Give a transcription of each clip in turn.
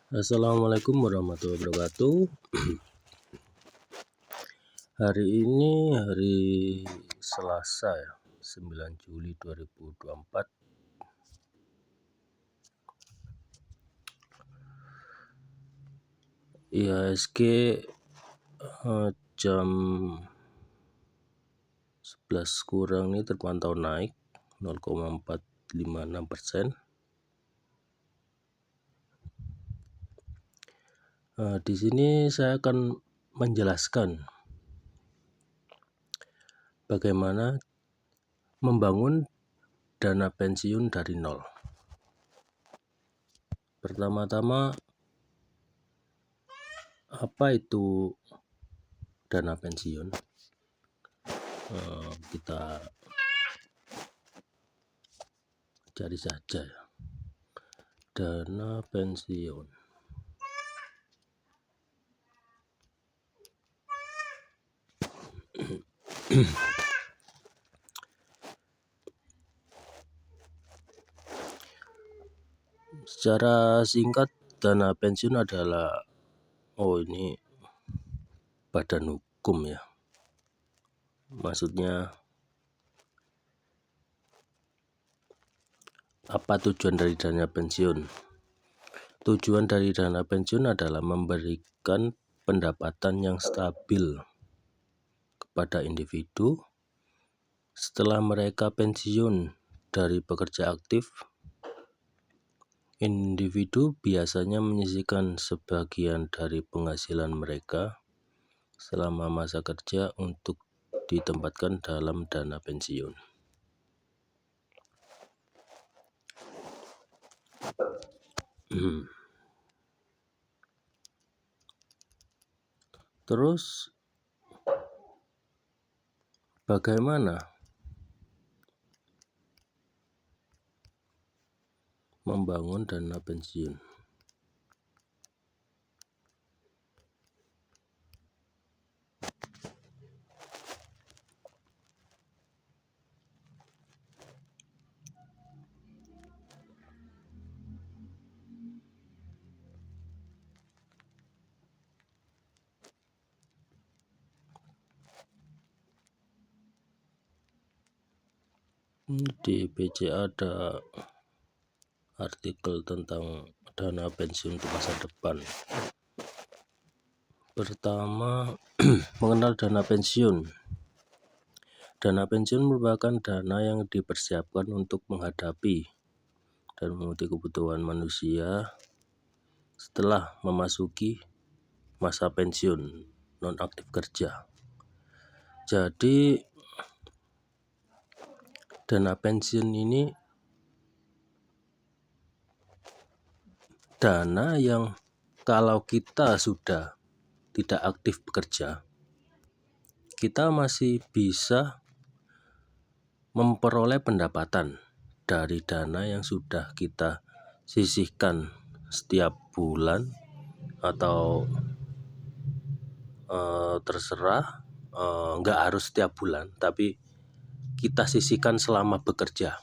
Assalamualaikum warahmatullahi wabarakatuh. Hari ini hari Selasa ya, 9 Juli 2024. IHSG jam 11 kurang ini terpantau naik 0,456%. Di sini saya akan menjelaskan bagaimana membangun dana pensiun dari nol. Pertama-tama, apa itu dana pensiun? Kita cari saja ya. Dana pensiun. Secara singkat, dana pensiun adalah ini badan hukum ya. Maksudnya apa tujuan dari dana pensiun? Tujuan dari dana pensiun adalah memberikan pendapatan yang stabil kepada individu setelah mereka pensiun dari bekerja aktif. Individu biasanya menyisihkan sebagian dari penghasilan mereka selama masa kerja untuk ditempatkan dalam dana pensiun. Terus bagaimana membangun dana pensiun? Di BCA ada artikel tentang dana pensiun untuk masa depan. Pertama, mengenal dana pensiun. Dana pensiun merupakan dana yang dipersiapkan untuk menghadapi dan memenuhi kebutuhan manusia setelah memasuki masa pensiun non-aktif kerja. Jadi dana pensiun ini dana yang kalau kita sudah tidak aktif bekerja, kita masih bisa memperoleh pendapatan dari dana yang sudah kita sisihkan setiap bulan atau terserah, nggak harus setiap bulan, tapi kita sisihkan selama bekerja.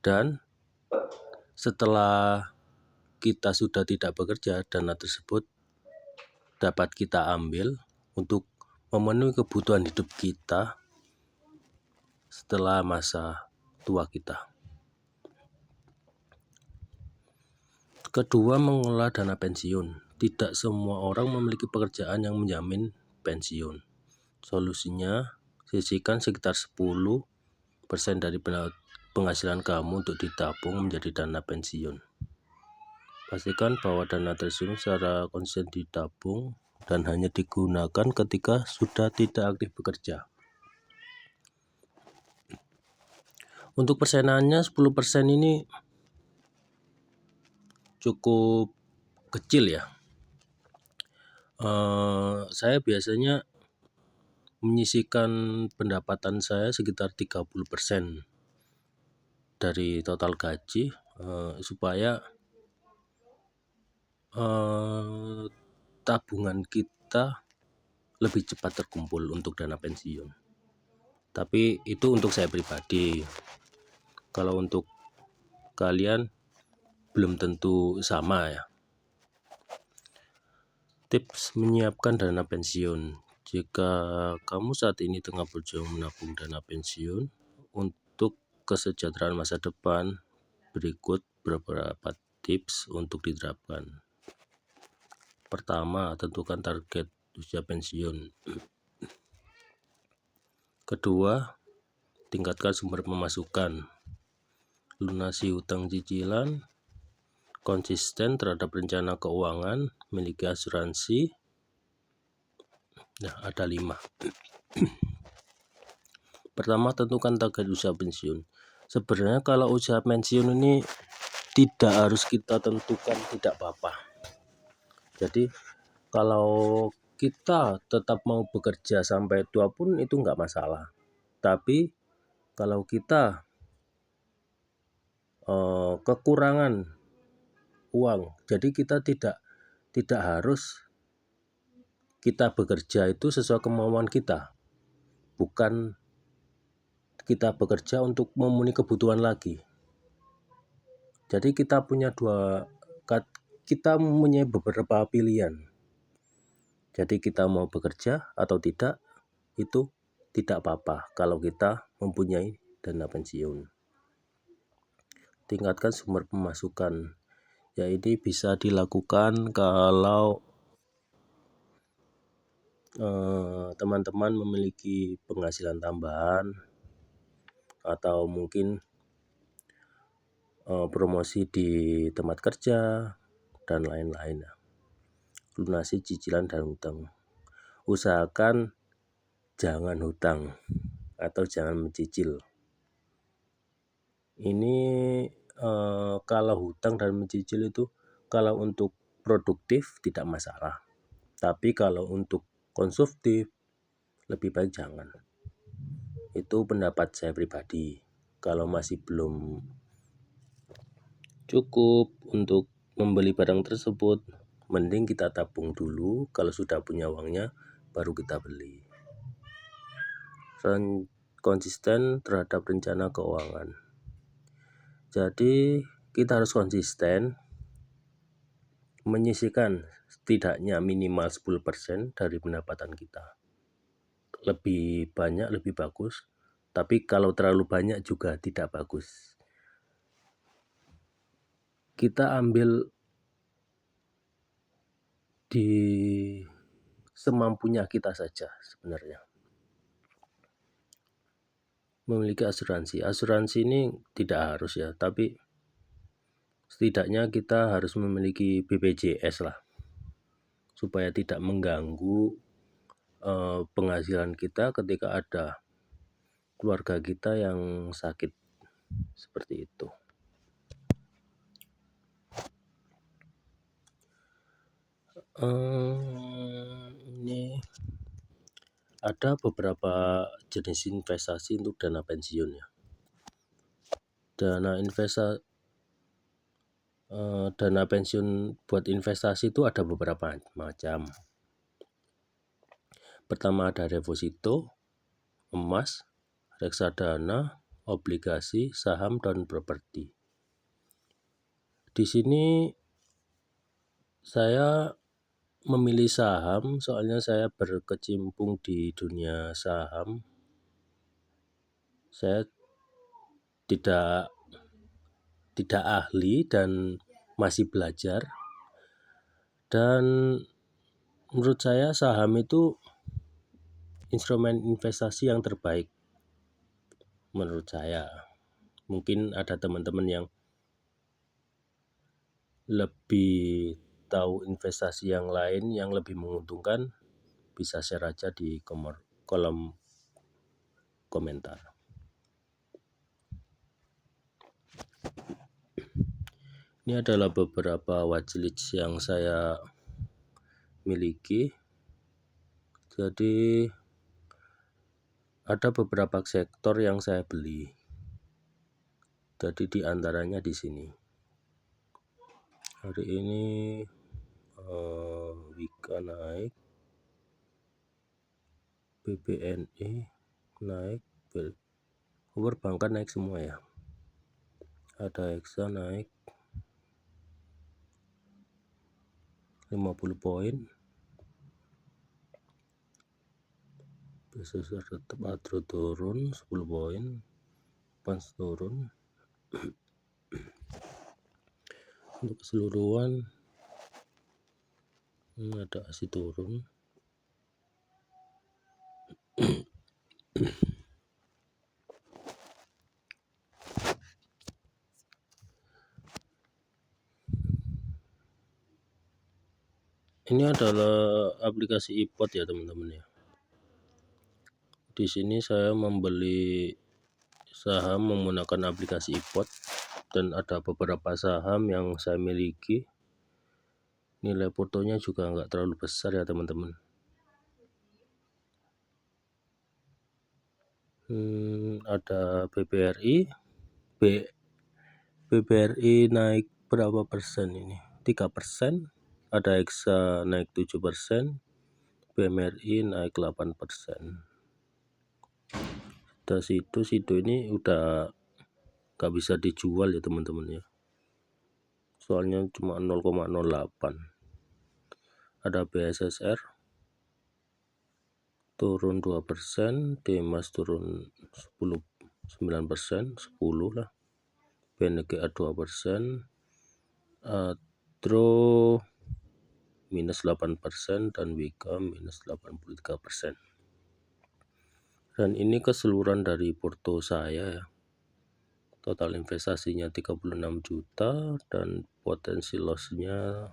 Dan setelah kita sudah tidak bekerja, dana tersebut dapat kita ambil untuk memenuhi kebutuhan hidup kita setelah masa tua kita. Kedua, mengelola dana pensiun. Tidak semua orang memiliki pekerjaan yang menjamin pensiun. Solusinya, sisihkan sekitar 10% dari penghasilan kamu untuk ditabung menjadi dana pensiun. Pastikan bahwa dana tersebut secara konsisten ditabung dan hanya digunakan ketika sudah tidak aktif bekerja. Untuk persenannya 10% ini cukup kecil ya. Saya biasanya menyisihkan pendapatan saya sekitar 30% dari total gaji supaya tabungan kita lebih cepat terkumpul untuk dana pensiun. Tapi itu untuk saya pribadi. Kalau untuk kalian belum tentu sama ya. Tips menyiapkan dana pensiun. Jika kamu saat ini tengah berjuang menabung dana pensiun untuk kesejahteraan masa depan, berikut beberapa tips untuk diterapkan. Pertama, tentukan target usia pensiun. Kedua, tingkatkan sumber pemasukan. Lunasi hutang cicilan, konsisten terhadap rencana keuangan, miliki asuransi. Nah, ada 5. Pertama, tentukan target usia pensiun. Sebenarnya kalau usia pensiun ini tidak harus kita tentukan, tidak apa-apa. Jadi kalau kita tetap mau bekerja sampai tua pun itu nggak masalah. Tapi kalau kita kekurangan uang, jadi kita tidak harus kita bekerja itu sesuai kemauan kita, bukan kita bekerja untuk memenuhi kebutuhan lagi. Jadi kita mempunyai beberapa pilihan. Jadi kita mau bekerja atau tidak, itu tidak apa-apa kalau kita mempunyai dana pensiun. Tingkatkan sumber pemasukan. Ya, ini bisa dilakukan kalau teman-teman memiliki penghasilan tambahan atau mungkin promosi di tempat kerja dan lain-lain. Lunasi cicilan dan hutang. Usahakan jangan hutang atau jangan mencicil. Ini kalau hutang dan mencicil itu kalau untuk produktif tidak masalah. Tapi kalau untuk konsumtif lebih baik jangan. Itu pendapat saya pribadi. Kalau masih belum cukup untuk membeli barang tersebut, mending kita tabung dulu. Kalau sudah punya uangnya, baru kita beli. Konsisten terhadap rencana keuangan. Jadi kita harus konsisten menyisihkan setidaknya minimal 10% dari pendapatan kita. Lebih banyak lebih bagus, tapi kalau terlalu banyak juga tidak bagus. Kita ambil di semampunya kita saja sebenarnya. Memiliki asuransi. Asuransi ini tidak harus ya, tapi setidaknya kita harus memiliki BPJS lah, supaya tidak mengganggu penghasilan kita ketika ada keluarga kita yang sakit, seperti itu. Ini ada beberapa jenis investasi untuk dana pensiun ya. Dana pensiun buat investasi itu ada beberapa macam. Pertama ada deposito, emas, reksadana, obligasi, saham, dan properti. Di sini saya memilih saham soalnya saya berkecimpung di dunia saham. Saya tidak ahli dan masih belajar. Dan menurut saya saham itu instrumen investasi yang terbaik menurut saya. Mungkin ada teman-teman yang lebih tahu investasi yang lain yang lebih menguntungkan, bisa share aja di kolom komentar. Ini adalah beberapa watchlist yang saya miliki. Jadi ada beberapa sektor yang saya beli. Jadi di antaranya di sini. Hari ini Wika naik, BBNI naik, perbankan naik semua ya. Ada Hexa naik, 50 poin. Besar tetap Adro turun 10 poin, Pans turun. Untuk keseluruhan ini ada ASI turun. Ini adalah aplikasi iPod ya teman-teman ya. Di sini saya membeli saham menggunakan aplikasi iPod dan ada beberapa saham yang saya miliki. Nilai fotonya juga nggak terlalu besar ya teman-teman. Ada BBRI, BBRI naik berapa persen ini? 3%. Ada Hexa naik 7%, BMRI naik 8%. Udah situ ini udah gak bisa dijual ya teman-teman ya. Soalnya cuma 0,08. Ada BSSR turun 2%, Demas turun 9%, 10 lah. BNGA 2%, Adro minus 8% dan Wika minus 83%. Dan ini keseluruhan dari porto saya ya. Total investasinya 36 juta dan potensi lossnya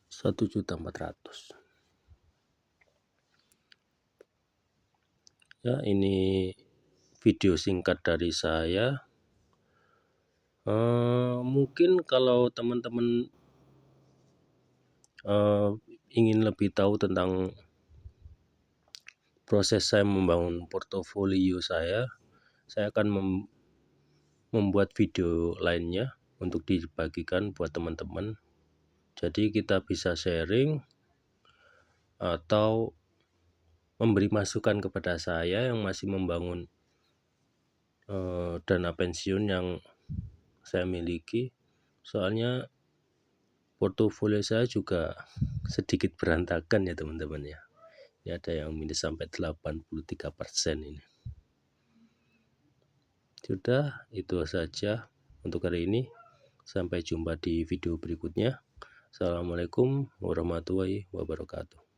1.400.000. Ya, ini video singkat dari saya. Mungkin kalau teman-teman ingin lebih tahu tentang proses saya membangun portofolio saya akan membuat video lainnya untuk dibagikan buat teman-teman. Jadi kita bisa sharing atau memberi masukan kepada saya yang masih membangun dana pensiun yang saya miliki. Soalnya portofolio saya juga sedikit berantakan ya teman-teman ya. Ini ada yang minus sampai 83% ini. Sudah, itu saja untuk hari ini. Sampai jumpa di video berikutnya. Assalamualaikum warahmatullahi wabarakatuh.